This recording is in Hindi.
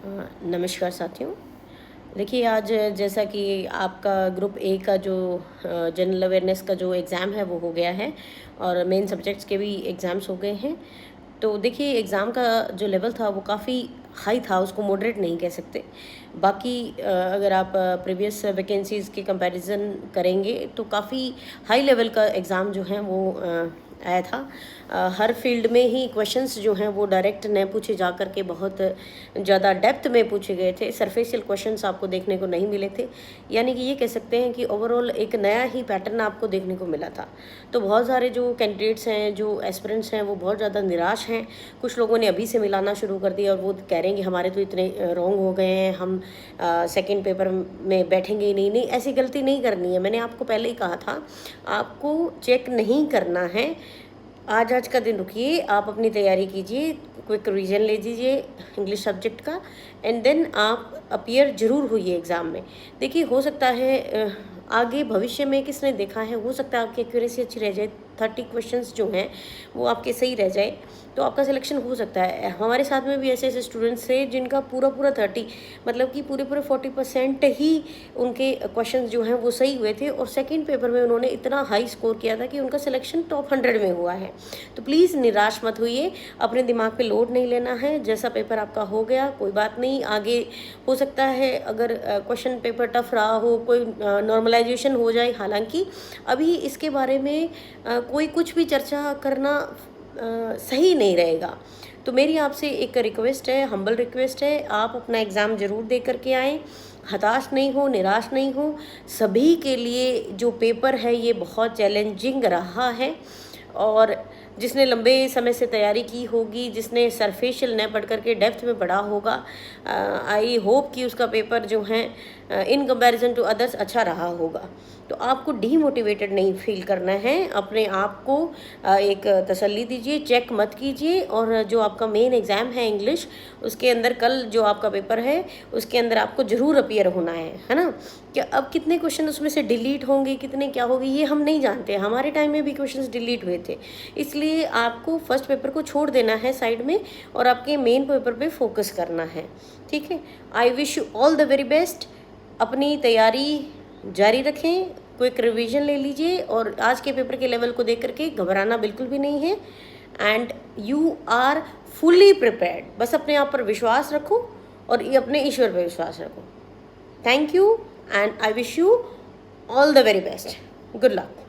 नमस्कार साथियों। देखिए आज जैसा कि आपका ग्रुप ए का जो जनरल अवेयरनेस का जो एग्ज़ाम है वो हो गया है और मेन सब्जेक्ट्स के भी एग्ज़ाम्स हो गए हैं। तो देखिए एग्ज़ाम का जो लेवल था वो काफ़ी हाई था, उसको मॉडरेट नहीं कह सकते। बाकी अगर आप प्रीवियस वैकेंसीज़ के कंपैरिजन करेंगे तो काफ़ी हाई लेवल का एग्ज़ाम जो है वो आया था। हर फील्ड में ही क्वेश्चंस जो हैं वो डायरेक्ट न पूछे जा कर के बहुत ज़्यादा डेप्थ में पूछे गए थे। सरफेशियल क्वेश्चंस आपको देखने को नहीं मिले थे, यानी कि ये कह सकते हैं कि ओवरऑल एक नया ही पैटर्न आपको देखने को मिला था। तो बहुत सारे जो कैंडिडेट्स हैं, जो एस्पिरेंट्स हैं, वो बहुत ज़्यादा निराश हैं। कुछ लोगों ने अभी से मिलाना शुरू कर दिया और वो कह रहे हैं कि हमारे तो इतने रॉन्ग हो गए हैं, हम सेकेंड पेपर में बैठेंगे ही नहीं। नहीं, ऐसी गलती नहीं करनी है। मैंने आपको पहले ही कहा था, आपको चेक नहीं करना है। आज का दिन रुकिए, आप अपनी तैयारी कीजिए, क्विक रिवीजन ले लीजिए इंग्लिश सब्जेक्ट का, एंड देन आप अपीयर जरूर होइए एग्ज़ाम में। देखिए हो सकता है आगे भविष्य में किसने देखा है, हो सकता है आपकी एक्यूरेसी अच्छी रह जाए, 30 क्वेश्चंस जो हैं वो आपके सही रह जाए तो आपका सिलेक्शन हो सकता है। हमारे साथ में भी ऐसे ऐसे स्टूडेंट्स थे जिनका पूरा 30 मतलब कि पूरे 40% ही उनके क्वेश्चंस जो हैं वो सही हुए थे और सेकंड पेपर में उन्होंने इतना हाई स्कोर किया था कि उनका सिलेक्शन टॉप 100 में हुआ है। तो प्लीज़ निराश मत होइए, अपने दिमाग पे लोड नहीं लेना है। जैसा पेपर आपका हो गया कोई बात नहीं, आगे हो सकता है अगर क्वेश्चन पेपर टफ रहा हो, कोई नॉर्मलाइजेशन हो जाए। हालांकि अभी इसके बारे में कोई कुछ भी चर्चा करना सही नहीं रहेगा। तो मेरी आपसे एक रिक्वेस्ट है, हम्बल रिक्वेस्ट है, आप अपना एग्ज़ाम ज़रूर दे करके आएँ। हताश नहीं हो, निराश नहीं हो। सभी के लिए जो पेपर है ये बहुत चैलेंजिंग रहा है और जिसने लंबे समय से तैयारी की होगी, जिसने सरफेशियल न पढ़ करके डेप्थ में पढ़ा होगा, आई होप कि उसका पेपर जो है इन कंपैरिजन टू अदर्स अच्छा रहा होगा। तो आपको डीमोटिवेटेड नहीं फील करना है, अपने आप को एक तसल्ली दीजिए, चेक मत कीजिए। और जो आपका मेन एग्ज़ाम है इंग्लिश, उसके अंदर कल जो आपका पेपर है उसके अंदर आपको ज़रूर अपीयर होना है ना। कि अब कितने क्वेश्चन उसमें से डिलीट होंगे, कितने क्या होंगे, ये हम नहीं जानते। हमारे टाइम में भी क्वेश्चंस डिलीट हुए थे, इसलिए आपको फर्स्ट पेपर को छोड़ देना है साइड में और आपके मेन पेपर पे फोकस करना है। ठीक है, I wish you all the very best. अपनी तैयारी जारी रखें, क्विक रिवीजन ले लीजिए और आज के पेपर के लेवल को देख करके घबराना बिल्कुल भी नहीं है। And you are fully prepared. बस अपने आप पर विश्वास रखो और ये अपने ईश्वर पर विश्वास रखो। Thank you and I wish you all the very best. Good luck.